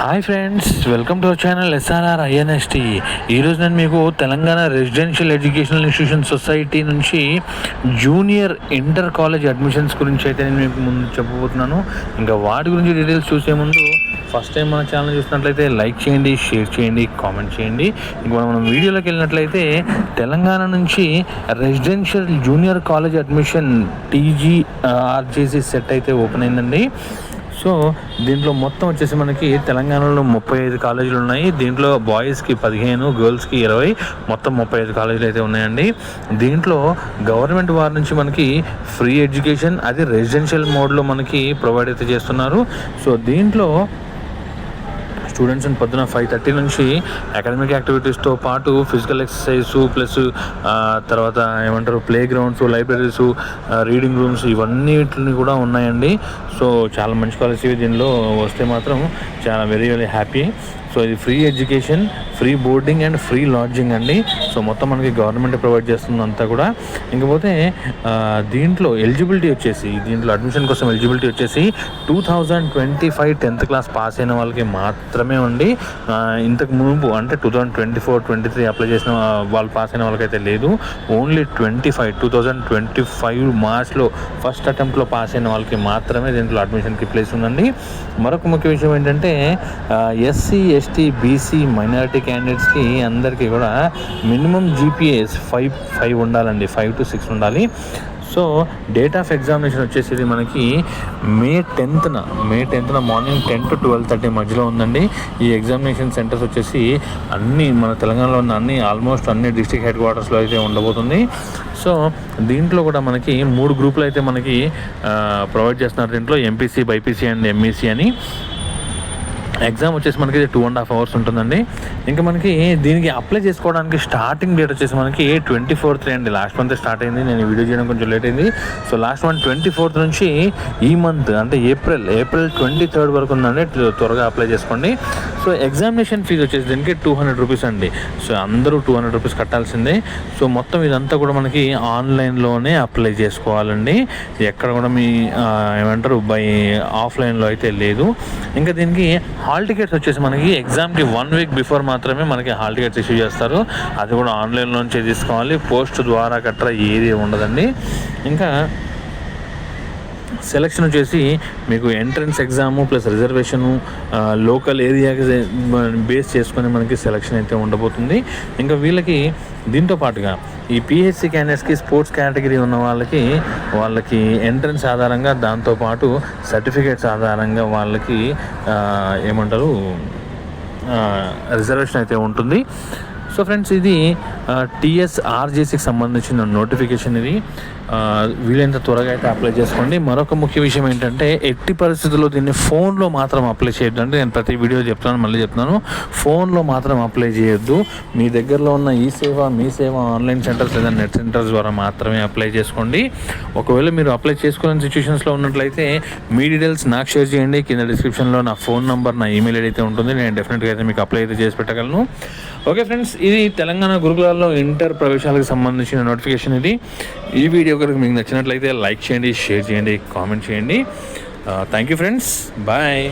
Hi friends, welcome to our channel SRR INST. ఈరోజు నేను మీకు Telangana residential educational institution society నుంచి జూనియర్ ఇంటర్ కాలేజ్ అడ్మిషన్స్ గురించి అయితే నేను మీకు ముందు చెప్పబోతున్నాను. ఇంకా వాటి గురించి డీటెయిల్స్ చూసే ముందు ఫస్ట్ టైం మన ఛానల్ చూసినట్లయితే లైక్ చేయండి, షేర్ చేయండి, కామెంట్ చేయండి. ఇంకా మనం వీడియోలోకి వెళ్ళినట్లయితే తెలంగాణ నుంచి residential junior college admission TGRJC set అయితే ఓపెన్ అయిందండి. సో దీంట్లో మొత్తం వచ్చేసి మనకి తెలంగాణలో 35 కాలేజీలు ఉన్నాయి. దీంట్లో బాయ్స్కి 15, గర్ల్స్కి 20, మొత్తం 35 కాలేజీలు అయితే ఉన్నాయండి. దీంట్లో గవర్నమెంట్ వారి నుంచి మనకి ఫ్రీ ఎడ్యుకేషన్, అది రెసిడెన్షియల్ మోడ్లో మనకి ప్రొవైడ్ అయితే చేస్తున్నారు. సో దీంట్లో స్టూడెంట్స్ పొద్దున 5:30 నుంచి అకాడమిక్ యాక్టివిటీస్తో పాటు ఫిజికల్ ఎక్సర్సైజ్ ప్లస్ తర్వాత play grounds, libraries, reading rooms ఇవన్నీ కూడా ఉన్నాయండి. సో చాలా మంచి కాలేజ్. దీనిలో వస్తే మాత్రం చాలా వెరీ హ్యాపీ. సో ఇది free education, free boarding and free lodging అండి. సో మొత్తం మనకి గవర్నమెంట్ ప్రొవైడ్ చేస్తుంది అంతా కూడా. ఇంకపోతే దీంట్లో ఎలిజిబిలిటీ వచ్చేసి, దీంట్లో అడ్మిషన్ కోసం ఎలిజిబిలిటీ వచ్చేసి 2025 10th క్లాస్ పాస్ అయిన వాళ్ళకి మాత్రమే ఉంది. ఇంతకు ముందు అంటే 2024-23 అప్లై చేసిన వాళ్ళు పాస్ అయిన వాళ్ళకైతే లేదు. ఓన్లీ 2025 మార్చ్లో ఫస్ట్ అటెంప్ట్లో పాస్ అయిన వాళ్ళకి మాత్రమే దీంట్లో అడ్మిషన్కి ప్లేస్ ఉందండి. మరొక ముఖ్య విషయం ఏంటంటే SC, ST, BC మైనారిటీ క్యాండిడేట్స్కి అందరికీ కూడా మినిమం GPA 5 ఉండాలండి, 5 to 6 ఉండాలి. సో డేట్ ఆఫ్ ఎగ్జామినేషన్ వచ్చేసి ఇది మనకి మే 10th మార్నింగ్ 10 to 12:30 మధ్యలో ఉందండి. ఈ ఎగ్జామినేషన్ సెంటర్స్ వచ్చేసి అన్నీ మన తెలంగాణలో ఉన్న ఆల్మోస్ట్ అన్ని డిస్ట్రిక్ట్ హెడ్ క్వార్టర్స్లో అయితే ఉండబోతుంది. సో దీంట్లో కూడా మనకి 3 గ్రూపులు అయితే మనకి ప్రొవైడ్ చేస్తున్నారు. దీంట్లో MPC, BPC అండ్ MEC అని. ఎగ్జామ్ వచ్చేసి మనకి 2.5 hours ఉంటుందండి. ఇంకా మనకి దీనికి అప్లై చేసుకోవడానికి స్టార్టింగ్ డేట్ వచ్చేసి మనకి 24th అండి. లాస్ట్ మంత్ స్టార్ట్ అయింది, నేను వీడియో చేయడం కొంచెం లేట్ అయింది. సో లాస్ట్ మంత్ 24th నుంచి ఈ మంత్ అంటే ఏప్రిల్ 23rd వరకు ఉందండి. త్వరగా అప్లై చేసుకోండి. సో ఎగ్జామినేషన్ ఫీజు వచ్చేసి దీనికి 200 రూపీస్ అండి. సో అందరూ 200 రూపీస్ కట్టాల్సిందే. సో మొత్తం ఇదంతా కూడా మనకి ఆన్లైన్లోనే అప్లై చేసుకోవాలండి. ఎక్కడ కూడా మీ బై ఆఫ్లైన్లో అయితే లేదు. ఇంకా దీనికి హాల్ టికెట్స్ వచ్చేసి మనకి ఎగ్జామ్కి 1 week బిఫోర్ మాత్రమే మనకి హాల్ టికెట్స్ ఇష్యూ చేస్తారు. అది కూడా ఆన్లైన్లోంచే తీసుకోవాలి, పోస్ట్ ద్వారా గట్రా ఏది ఉండదండి. ఇంకా సెలక్షన్ వచ్చేసి మీకు entrance exam plus reservation, local ఏరియాకి బేస్ చేసుకొని మనకి సెలక్షన్ అయితే ఉండబోతుంది. ఇంకా వీళ్ళకి దీంతో పాటుగా ఈ PHC క్యాండిడేట్స్కి స్పోర్ట్స్ కేటగిరీ ఉన్న వాళ్ళకి ఎంట్రన్స్ ఆధారంగా, దాంతోపాటు సర్టిఫికేట్స్ ఆధారంగా వాళ్ళకి రిజర్వేషన్ అయితే ఉంటుంది. సో ఫ్రెండ్స్, ఇది TSRJCకి సంబంధించిన నోటిఫికేషన్. ఇది వీలైనంత త్వరగా అయితే అప్లై చేసుకోండి. మరొక ముఖ్య విషయం ఏంటంటే ఎట్టి పరిస్థితుల్లో దీన్ని ఫోన్లో మాత్రం అప్లై చేయొద్దు. అంటే నేను ప్రతి వీడియో మళ్ళీ చెప్తున్నాను, ఫోన్లో మాత్రం అప్లై చేయొద్దు. మీ దగ్గరలో ఉన్న మీ సేవ ఆన్లైన్ సెంటర్స్ లేదా నెట్ సెంటర్స్ ద్వారా మాత్రమే అప్లై చేసుకోండి. ఒకవేళ మీరు అప్లై చేసుకోలేని సిచ్యువేషన్స్లో ఉన్నట్లయితే మీ డీటెయిల్స్ నాకు షేర్ చేయండి. కింద డిస్క్రిప్షన్లో నా ఫోన్ నంబర్, నా ఈమెయిల్ ఐడి అయితే ఉంటుంది. నేను డెఫినెట్గా అయితే మీకు అప్లై అయితే చేసి పెట్టగలను. ఓకే ఫ్రెండ్స్, ఇది తెలంగాణ గురుకులాల్లో ఇంటర్ ప్రవేశాలకు సంబంధించిన నోటిఫికేషన్. ఈ వీడియో కనుక మీకు నచ్చినట్లయితే లైక్ చేయండి, షేర్ చేయండి, కామెంట్ చేయండి. Thank you friends, bye.